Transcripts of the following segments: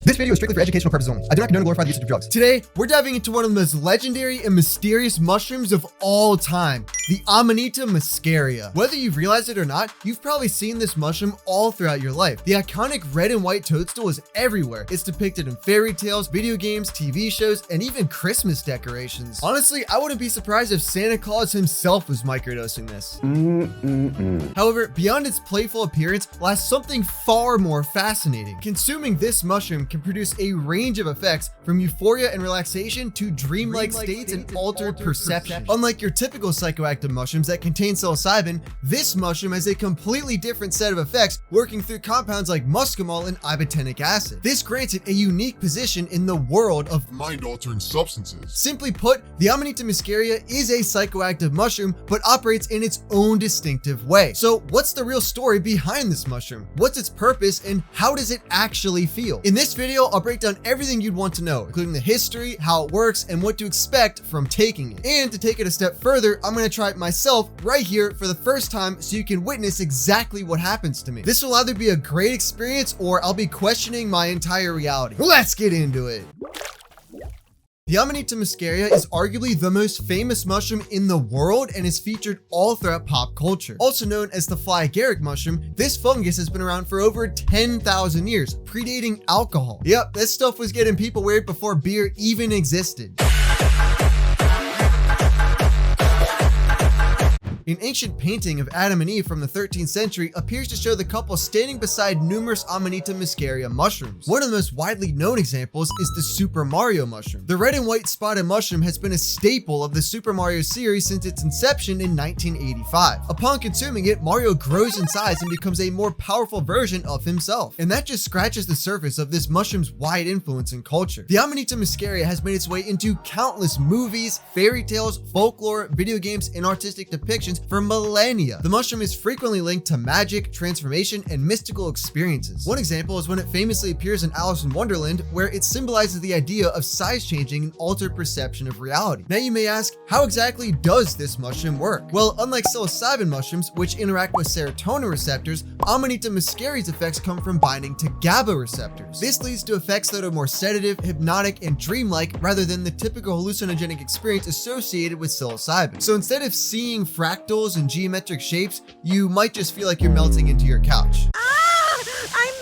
This video is strictly for educational purposes only. I do not condone or glorify the usage of drugs. Today, we're diving into one of the most legendary and mysterious mushrooms of all time, the Amanita Muscaria. Whether you've realized it or not, you've probably seen this mushroom all throughout your life. The iconic red and white toadstool is everywhere. It's depicted in fairy tales, video games, TV shows, and even Christmas decorations. Honestly, I wouldn't be surprised if Santa Claus himself was microdosing this. However, beyond its playful appearance lies something far more fascinating. Consuming this mushroom can produce a range of effects from euphoria and relaxation to dreamlike states and altered perception. Unlike your typical psychoactive mushrooms that contain psilocybin, this mushroom has a completely different set of effects working through compounds like muscimol and ibotenic acid. This grants it a unique position in the world of mind-altering substances. Simply put, the Amanita Muscaria is a psychoactive mushroom, but operates in its own distinctive way. So what's the real story behind this mushroom? What's its purpose and how does it actually feel? In this video, I'll break down everything you'd want to know, including the history, how it works, and what to expect from taking it. And to take it a step further, I'm going to try it myself right here for the first time so you can witness exactly what happens to me. This will either be a great experience or I'll be questioning my entire reality. Let's get into it. The Amanita Muscaria is arguably the most famous mushroom in the world and is featured all throughout pop culture. Also known as the fly agaric mushroom, this fungus has been around for over 10,000 years, predating alcohol. Yep, this stuff was getting people weird before beer even existed. An ancient painting of Adam and Eve from the 13th century appears to show the couple standing beside numerous Amanita Muscaria mushrooms. One of the most widely known examples is the Super Mario mushroom. The red and white spotted mushroom has been a staple of the Super Mario series since its inception in 1985. Upon consuming it, Mario grows in size and becomes a more powerful version of himself. And that just scratches the surface of this mushroom's wide influence in culture. The Amanita Muscaria has made its way into countless movies, fairy tales, folklore, video games, and artistic depictions for millennia. The mushroom is frequently linked to magic, transformation, and mystical experiences. One example is when it famously appears in Alice in Wonderland, where it symbolizes the idea of size changing and altered perception of reality. Now you may ask, how exactly does this mushroom work? Well, unlike psilocybin mushrooms, which interact with serotonin receptors, Amanita Muscaria's effects come from binding to GABA receptors. This leads to effects that are more sedative, hypnotic, and dreamlike rather than the typical hallucinogenic experience associated with psilocybin. So instead of seeing fractals and geometric shapes, you might just feel like you're melting into your couch. I'm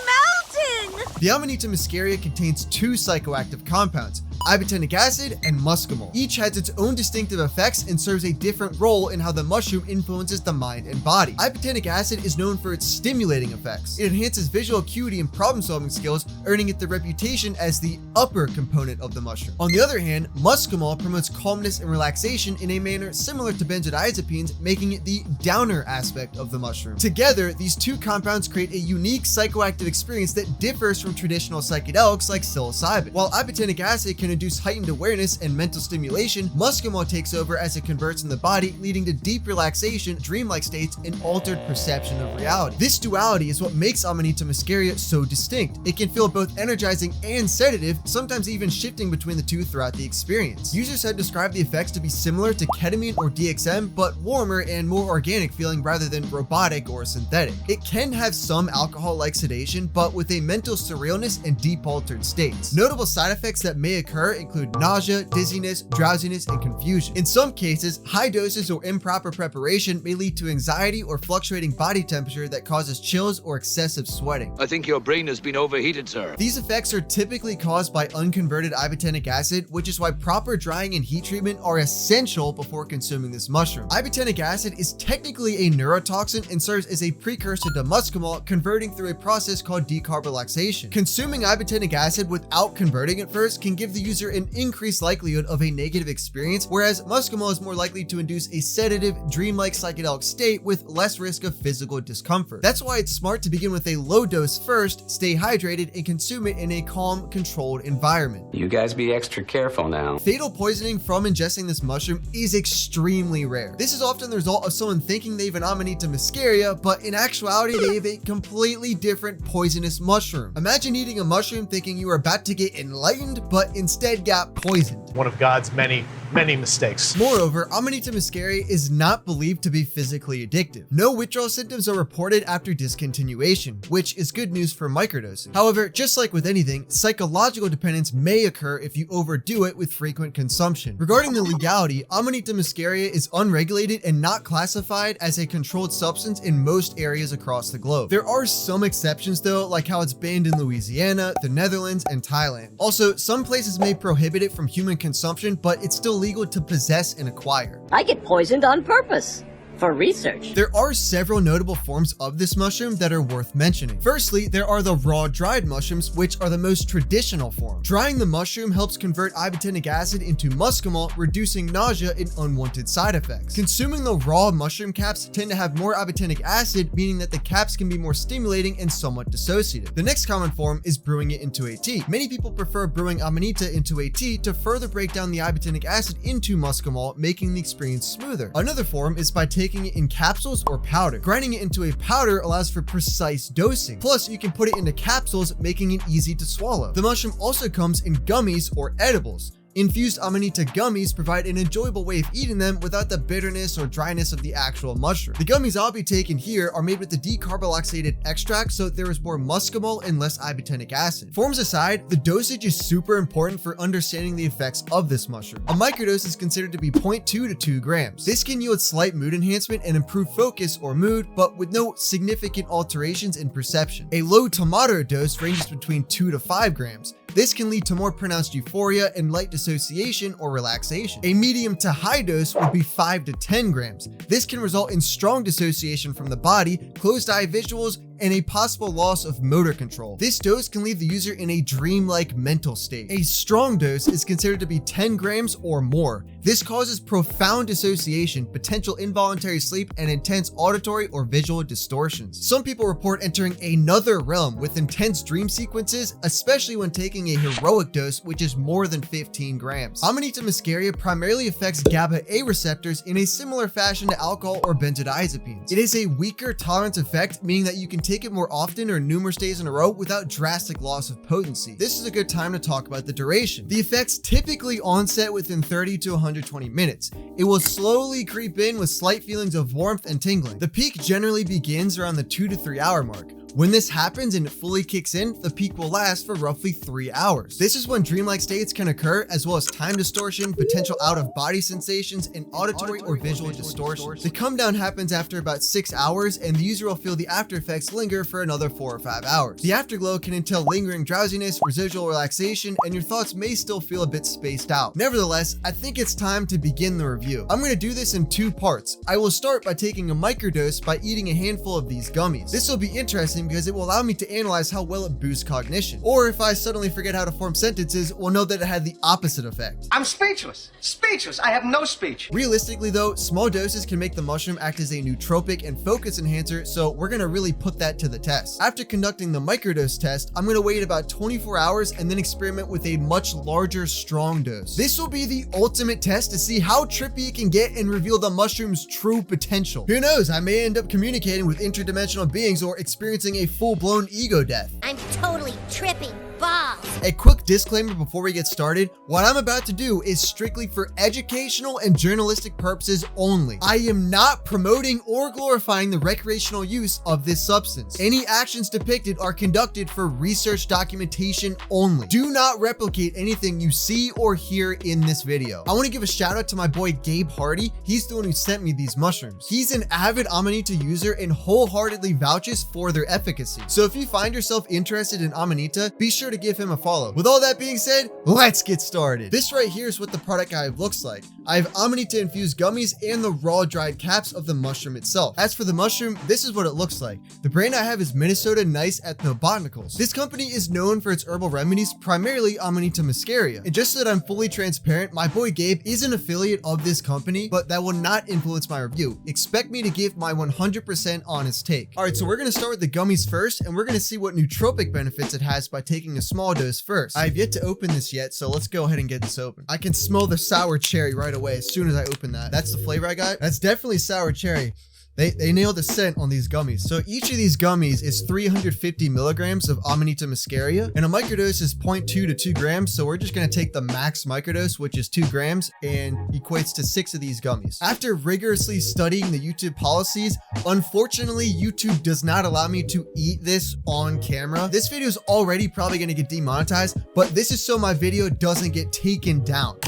melting! The Amanita Muscaria contains two psychoactive compounds, ibotenic acid and muscimol. Each has its own distinctive effects and serves a different role in how the mushroom influences the mind and body. Ibotenic acid is known for its stimulating effects. It enhances visual acuity and problem-solving skills, earning it the reputation as the upper component of the mushroom. On the other hand, muscimol promotes calmness and relaxation in a manner similar to benzodiazepines, making it the downer aspect of the mushroom. Together, these two compounds create a unique psychoactive experience that differs from traditional psychedelics like psilocybin. While ibotenic acid can induce heightened awareness and mental stimulation, muscimol takes over as it converts in the body, leading to deep relaxation, dreamlike states, and altered perception of reality. This duality is what makes Amanita Muscaria so distinct. It can feel both energizing and sedative, sometimes even shifting between the two throughout the experience. Users have described the effects to be similar to ketamine or DXM, but warmer and more organic feeling rather than robotic or synthetic. It can have some alcohol-like sedation, but with a mental surrealness and deep altered states. Notable side effects that may occur include nausea, dizziness, drowsiness, and confusion. In some cases, high doses or improper preparation may lead to anxiety or fluctuating body temperature that causes chills or excessive sweating. I think your brain has been overheated, sir. These effects are typically caused by unconverted ibotenic acid, which is why proper drying and heat treatment are essential before consuming this mushroom. Ibotenic acid is technically a neurotoxin and serves as a precursor to muscimol, converting through a process called decarboxylation. Consuming ibotenic acid without converting it first can give the user an increased likelihood of a negative experience, whereas muscimol is more likely to induce a sedative, dreamlike psychedelic state with less risk of physical discomfort. That's why it's smart to begin with a low dose first, stay hydrated, and consume it in a calm, controlled environment. You guys be extra careful now. Fatal poisoning from ingesting this mushroom is extremely rare. This is often the result of someone thinking they have an Amanita Muscaria, but in actuality, they have a completely different poisonous mushroom. Imagine eating a mushroom thinking you were about to get enlightened, but instead got poisoned. One of God's many many mistakes. Moreover, Amanita Muscaria is not believed to be physically addictive. No withdrawal symptoms are reported after discontinuation, which is good news for microdosing. However, just like with anything, psychological dependence may occur if you overdo it with frequent consumption. Regarding the legality, Amanita Muscaria is unregulated and not classified as a controlled substance in most areas across the globe. There are some exceptions though, like how it's banned in Louisiana, the Netherlands, and Thailand. Also, some places may prohibit it from human consumption, but it's still legal to possess and acquire. I get poisoned on purpose. For research. There are several notable forms of this mushroom that are worth mentioning. Firstly, there are the raw dried mushrooms, which are the most traditional form. Drying the mushroom helps convert ibotenic acid into muscimol, reducing nausea and unwanted side effects. Consuming the raw mushroom caps tend to have more ibotenic acid, meaning that the caps can be more stimulating and somewhat dissociative. The next common form is brewing it into a tea. Many people prefer brewing Amanita into a tea to further break down the ibotenic acid into muscimol, making the experience smoother. Another form is by taking it in capsules or powder. Grinding it into a powder allows for precise dosing. Plus, you can put it into capsules, making it easy to swallow. The mushroom also comes in gummies or edibles. Infused Amanita gummies provide an enjoyable way of eating them without the bitterness or dryness of the actual mushroom. The gummies I'll be taking here are made with the decarboxylated extract, so there is more muscimol and less ibotenic acid. Forms aside, the dosage is super important for understanding the effects of this mushroom. A microdose is considered to be 0.2 to 2 grams. This can yield slight mood enhancement and improve focus or mood, but with no significant alterations in perception. A low to moderate dose ranges between 2 to 5 grams. This can lead to more pronounced euphoria and light dissociation or relaxation. A medium to high dose would be 5 to 10 grams. This can result in strong dissociation from the body, closed eye visuals, and a possible loss of motor control. This dose can leave the user in a dreamlike mental state. A strong dose is considered to be 10 grams or more. This causes profound dissociation, potential involuntary sleep, and intense auditory or visual distortions. Some people report entering another realm with intense dream sequences, especially when taking a heroic dose, which is more than 15 grams. Amanita Muscaria primarily affects GABA A receptors in a similar fashion to alcohol or benzodiazepines. It is a weaker tolerance effect, meaning that you can take it more often or numerous days in a row without drastic loss of potency. This is a good time to talk about the duration. The effects typically onset within 30 to 120 minutes. It will slowly creep in with slight feelings of warmth and tingling. The peak generally begins around the 2 to 3 hour mark. When this happens and it fully kicks in, the peak will last for roughly 3 hours. This is when dreamlike states can occur, as well as time distortion, potential out-of-body sensations, and auditory or visual distortions. The come down happens after about 6 hours, and the user will feel the after effects linger for another 4 or 5 hours. The afterglow can entail lingering drowsiness, residual relaxation, and your thoughts may still feel a bit spaced out. Nevertheless, I think it's time to begin the review. I'm going to do this in 2 parts. I will start by taking a microdose by eating a handful of these gummies. This will be interesting because it will allow me to analyze how well it boosts cognition. Or if I suddenly forget how to form sentences, we'll know that it had the opposite effect. I'm speechless. Speechless. I have no speech. Realistically though, small doses can make the mushroom act as a nootropic and focus enhancer, so we're gonna really put that to the test. After conducting the microdose test, I'm gonna wait about 24 hours and then experiment with a much larger, strong dose. This will be the ultimate test to see how trippy it can get and reveal the mushroom's true potential. Who knows, I may end up communicating with interdimensional beings or experiencing a full-blown ego death. I'm totally tripping balls. A quick disclaimer before we get started. What I'm about to do is strictly for educational and journalistic purposes only. I am not promoting or glorifying the recreational use of this substance. Any actions depicted are conducted for research documentation only. Do not replicate anything you see or hear in this video. I want to give a shout out to my boy Gabe Hardy. He's the one who sent me these mushrooms. He's an avid Amanita user and wholeheartedly vouches for their efficacy. So if you find yourself interested in Amanita, be sure to give him a follow. With all that being said, let's get started. This right here is what the product guide looks like. I have Amanita infused gummies and the raw dried caps of the mushroom itself. As for the mushroom, this is what it looks like. The brand I have is Minnesota Nice Ethnobotanicals. This company is known for its herbal remedies, primarily Amanita Muscaria. And just so that I'm fully transparent, my boy Gabe is an affiliate of this company, but that will not influence my review. Expect me to give my 100% honest take. Alright, so we're going to start with the gummies first, and we're going to see what nootropic benefits it has by taking a small dose first. I have yet to open this yet, so let's go ahead and get this open. I can smell the sour cherry right away as soon as I open that. That's the flavor I got. That's definitely sour cherry. They nailed the scent on these gummies. So each of these gummies is 350 milligrams of Amanita Muscaria, and a microdose is 0.2 to 2 grams. So we're just gonna take the max microdose, which is 2 grams, and equates to 6 of these gummies. After rigorously studying the YouTube policies, unfortunately, YouTube does not allow me to eat this on camera. This video is already probably gonna get demonetized, but this is so my video doesn't get taken down.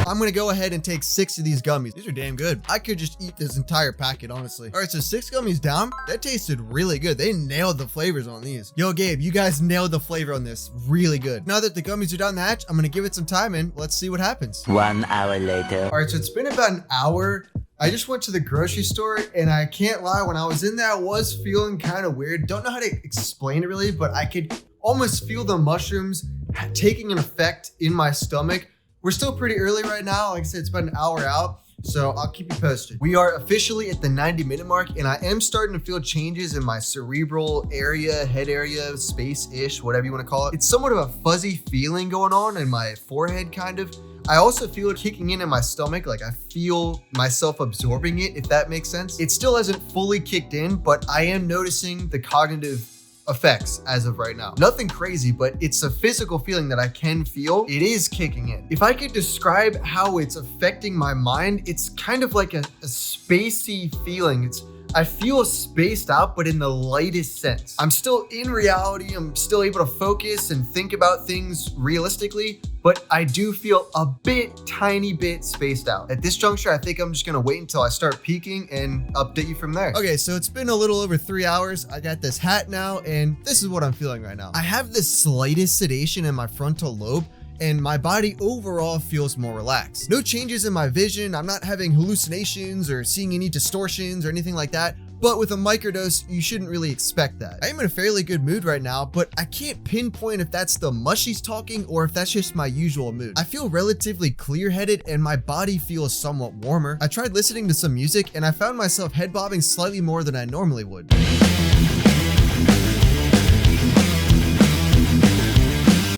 I'm gonna go ahead and take 6 of these gummies. These are damn good. I could just eat this entire packet, honestly. All right, so 6 gummies down. That tasted really good. They nailed the flavors on these. Yo, Gabe, you guys nailed the flavor on this. Really good. Now that the gummies are down the hatch, I'm gonna give it some time and let's see what happens. 1 hour later. All right, so it's been about an hour. I just went to the grocery store and I can't lie, when I was in there, I was feeling kind of weird. Don't know how to explain it really, but I could almost feel the mushrooms taking an effect in my stomach. We're still pretty early right now. Like I said, it's about an hour out, so I'll keep you posted. We are officially at the 90-minute mark, and I am starting to feel changes in my cerebral area, head area, space-ish, whatever you want to call it. It's somewhat of a fuzzy feeling going on in my forehead, kind of. I also feel it kicking in my stomach, like I feel myself absorbing it, if that makes sense. It still hasn't fully kicked in, but I am noticing the cognitive effects as of right now. Nothing crazy, but it's a physical feeling that I can feel. It is kicking in. If I could describe how it's affecting my mind, it's kind of like a spacey feeling. I feel spaced out, but in the lightest sense. I'm still in reality. I'm still able to focus and think about things realistically, but I do feel a tiny bit spaced out. At this juncture, I think I'm just gonna wait until I start peaking and update you from there. Okay, so it's been a little over 3 hours. I got this hat now, and this is what I'm feeling right now. I have the slightest sedation in my frontal lobe, and my body overall feels more relaxed. No changes in my vision. I'm not having hallucinations or seeing any distortions or anything like that. But with a microdose, you shouldn't really expect that. I am in a fairly good mood right now, but I can't pinpoint if that's the mushies talking or if that's just my usual mood. I feel relatively clear-headed and my body feels somewhat warmer. I tried listening to some music and I found myself head bobbing slightly more than I normally would.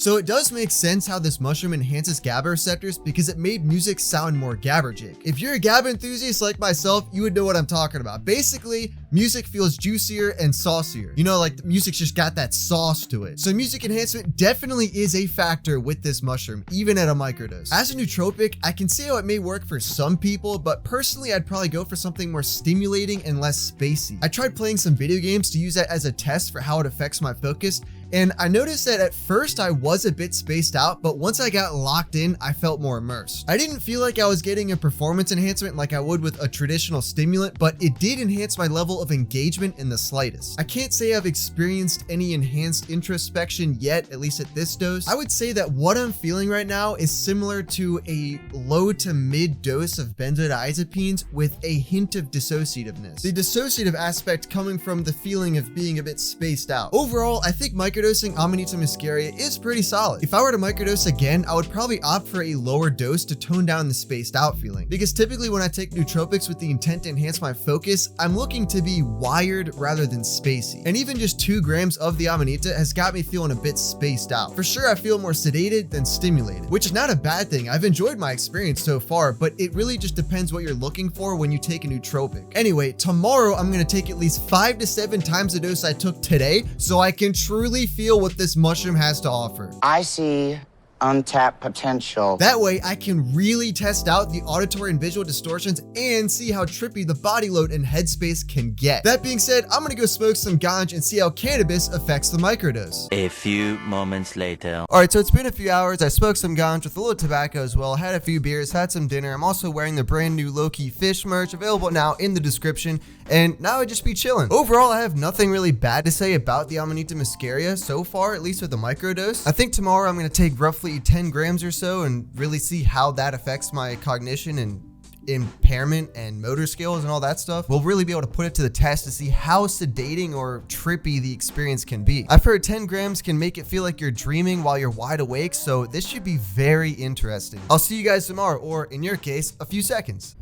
So it does make sense how this mushroom enhances GABA receptors because it made music sound more GABAergic. If you're a GABA enthusiast like myself, you would know what I'm talking about. Basically, music feels juicier and saucier. You know, like the music's just got that sauce to it. So music enhancement definitely is a factor with this mushroom, even at a microdose. As a nootropic, I can see how it may work for some people, but personally, I'd probably go for something more stimulating and less spacey. I tried playing some video games to use that as a test for how it affects my focus, and I noticed that at first I was a bit spaced out, but once I got locked in, I felt more immersed. I didn't feel like I was getting a performance enhancement like I would with a traditional stimulant, but it did enhance my level of engagement in the slightest. I can't say I've experienced any enhanced introspection yet, at least at this dose. I would say that what I'm feeling right now is similar to a low to mid dose of benzodiazepines with a hint of dissociativeness. The dissociative aspect coming from the feeling of being a bit spaced out. Overall, I think microdosing Amanita Muscaria is pretty solid. If I were to microdose again, I would probably opt for a lower dose to tone down the spaced out feeling. Because typically when I take nootropics with the intent to enhance my focus, I'm looking to be wired rather than spacey. And even just 2 grams of the Amanita has got me feeling a bit spaced out. For sure, I feel more sedated than stimulated, which is not a bad thing. I've enjoyed my experience so far, but it really just depends what you're looking for when you take a nootropic. Anyway, tomorrow I'm gonna take at least 5 to 7 times the dose I took today, so I can truly feel what this mushroom has to offer. I see untapped potential. That way I can really test out the auditory and visual distortions and see how trippy the body load and headspace can get. That being said, I'm gonna go smoke some ganj and see how cannabis affects the microdose. A few moments later. All right, so it's been a few hours. I smoked some ganj with a little tobacco as well, had a few beers, had some dinner. I'm also wearing the brand new low-key fish merch available now in the description, and now I'd just be chilling. Overall, I have nothing really bad to say about the Amanita Muscaria so far, at least with the microdose. I think tomorrow I'm gonna take roughly 10 grams or so and really see how that affects my cognition and impairment and motor skills and all that stuff. We'll really be able to put it to the test to see how sedating or trippy the experience can be. I've heard 10 grams can make it feel like you're dreaming while you're wide awake, so this should be very interesting. I'll see you guys tomorrow, or in your case, a few seconds.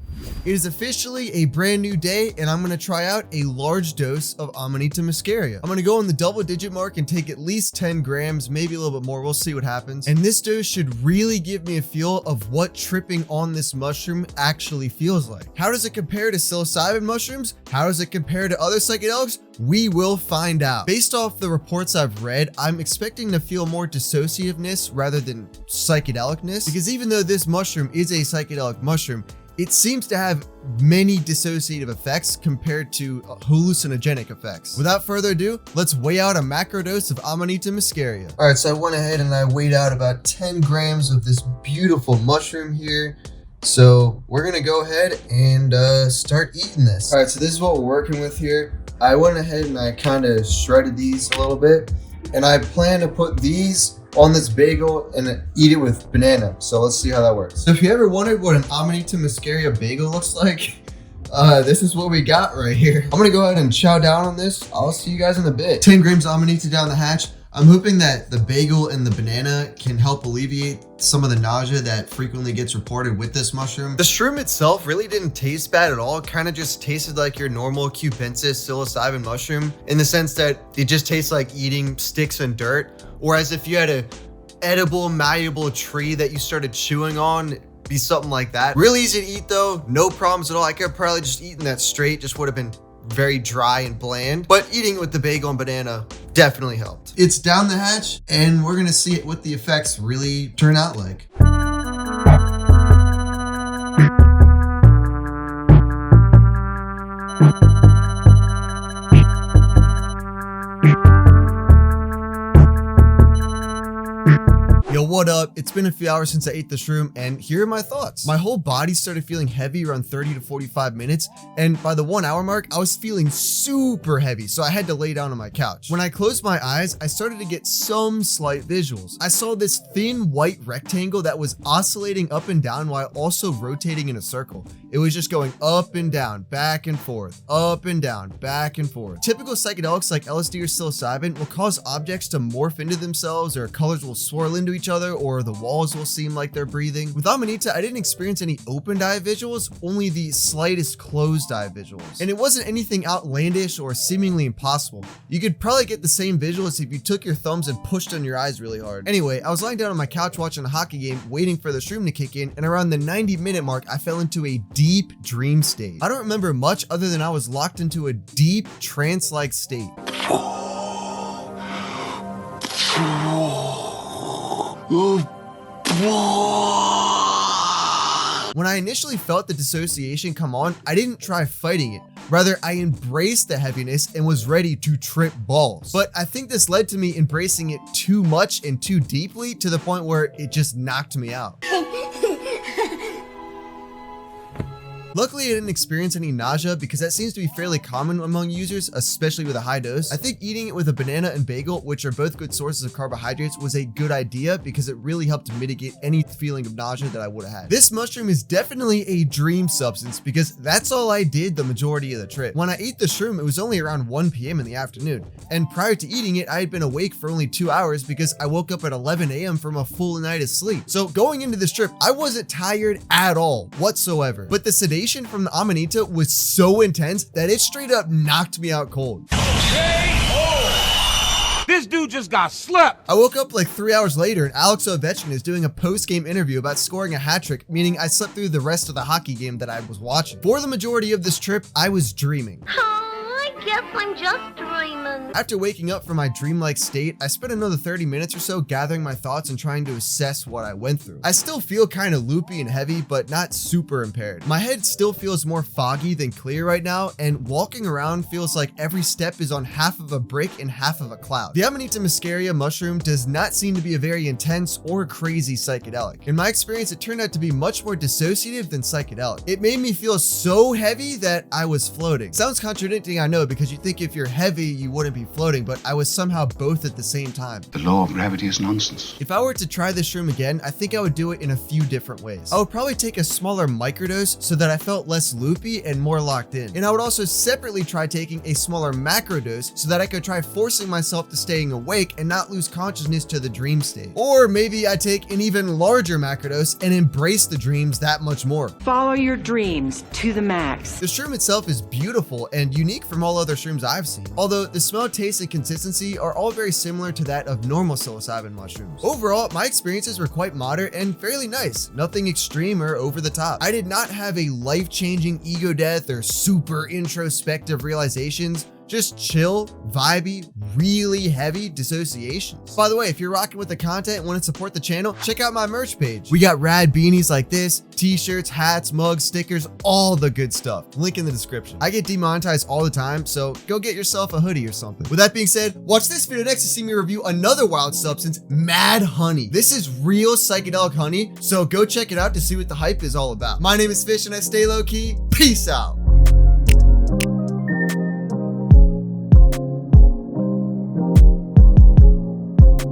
It is officially a brand new day, and I'm gonna try out a large dose of Amanita Muscaria. I'm gonna go on the double-digit mark and take at least 10 grams, maybe a little bit more. We'll see what happens. And this dose should really give me a feel of what tripping on this mushroom actually feels like. How does it compare to psilocybin mushrooms? How does it compare to other psychedelics? We will find out. Based off the reports I've read, I'm expecting to feel more dissociativeness rather than psychedelicness, because even though this mushroom is a psychedelic mushroom, it seems to have many dissociative effects compared to hallucinogenic effects. Without further ado, let's weigh out a macro dose of Amanita Muscaria. All right, so I went ahead and I weighed out about 10 grams of this beautiful mushroom here. So we're gonna go ahead and start eating this. All right, so this is what we're working with here. I went ahead and I kind of shredded these a little bit, and I plan to put these on this bagel and eat it with banana. So let's see how that works. So if you ever wondered what an Amanita Muscaria bagel looks like, this is what we got right here. I'm gonna go ahead and chow down on this. I'll see you guys in a bit. 10 grams Amanita down the hatch. I'm hoping that the bagel and the banana can help alleviate some of the nausea that frequently gets reported with this mushroom. The shroom itself really didn't taste bad at all. It kind of just tasted like your normal cubensis psilocybin mushroom, in the sense that it just tastes like eating sticks and dirt, or as if you had a edible, malleable tree that you started chewing on. Be something like that. Really easy to eat though, no problems at all. I could have probably just eaten that straight, just would have been very dry and bland, but eating it with the bagel and banana definitely helped. It's down the hatch, and we're gonna see what the effects really turn out like. Yo, what up? It's been a few hours since I ate the shroom, and here are my thoughts. My whole body started feeling heavy around 30 to 45 minutes, and by the 1 hour mark, I was feeling super heavy, so I had to lay down on my couch. When I closed my eyes, I started to get some slight visuals. I saw this thin white rectangle that was oscillating up and down while also rotating in a circle. It was just going up and down, back and forth, up and down, back and forth. Typical psychedelics like LSD or psilocybin will cause objects to morph into themselves, or colors will swirl into each other, or the walls will seem like they're breathing. With Amanita, I didn't experience any opened eye visuals, only the slightest closed eye visuals. And it wasn't anything outlandish or seemingly impossible. You could probably get the same visuals if you took your thumbs and pushed on your eyes really hard. Anyway, I was lying down on my couch watching a hockey game, waiting for the shroom to kick in, and around the 90-minute mark, I fell into a deep dream state. I don't remember much other than I was locked into a deep trance-like state. When I initially felt the dissociation come on, I didn't try fighting it. Rather, I embraced the heaviness and was ready to trip balls. But I think this led to me embracing it too much and too deeply, to the point where it just knocked me out. Luckily, I didn't experience any nausea, because that seems to be fairly common among users, especially with a high dose. I think eating it with a banana and bagel, which are both good sources of carbohydrates, was a good idea, because it really helped mitigate any feeling of nausea that I would have had. This mushroom is definitely a dream substance, because that's all I did the majority of the trip. When I ate the shroom, it was only around 1 p.m. in the afternoon, and prior to eating it, I had been awake for only 2 hours because I woke up at 11 a.m. from a full night of sleep. So going into this trip, I wasn't tired at all whatsoever, but the sedation from the Amanita was so intense that it straight up knocked me out cold. This dude just got slept. I woke up like 3 hours later, and Alex Ovechkin is doing a post-game interview about scoring a hat trick, meaning I slept through the rest of the hockey game that I was watching. For the majority of this trip, I was dreaming. I guess I'm just dreaming. After waking up from my dreamlike state, I spent another 30 minutes or so gathering my thoughts and trying to assess what I went through. I still feel kind of loopy and heavy, but not super impaired. My head still feels more foggy than clear right now, and walking around feels like every step is on half of a brick and half of a cloud. The Amanita Muscaria mushroom does not seem to be a very intense or crazy psychedelic. In my experience, it turned out to be much more dissociative than psychedelic. It made me feel so heavy that I was floating. Sounds contradicting, I know, because you think if you're heavy, you wouldn't be floating, but I was somehow both at the same time. The law of gravity is nonsense. If I were to try this shroom again, I think I would do it in a few different ways. I would probably take a smaller microdose so that I felt less loopy and more locked in. And I would also separately try taking a smaller macrodose so that I could try forcing myself to staying awake and not lose consciousness to the dream state. Or maybe I take an even larger macrodose and embrace the dreams that much more. Follow your dreams to the max. The shroom itself is beautiful and unique from all other shrooms I've seen, although the smell, taste, and consistency are all very similar to that of normal psilocybin mushrooms. Overall, my experiences were quite moderate and fairly nice, nothing extreme or over the top. I did not have a life-changing ego death or super introspective realizations, just chill, vibey, really heavy dissociations. By the way, if you're rocking with the content and want to support the channel, check out my merch page. We got rad beanies like this, t-shirts, hats, mugs, stickers, all the good stuff. Link in the description. I get demonetized all the time, so go get yourself a hoodie or something. With that being said, watch this video next to see me review another wild substance, Mad Honey. This is real psychedelic honey, so go check it out to see what the hype is all about. My name is Fish and I stay low key. Peace out.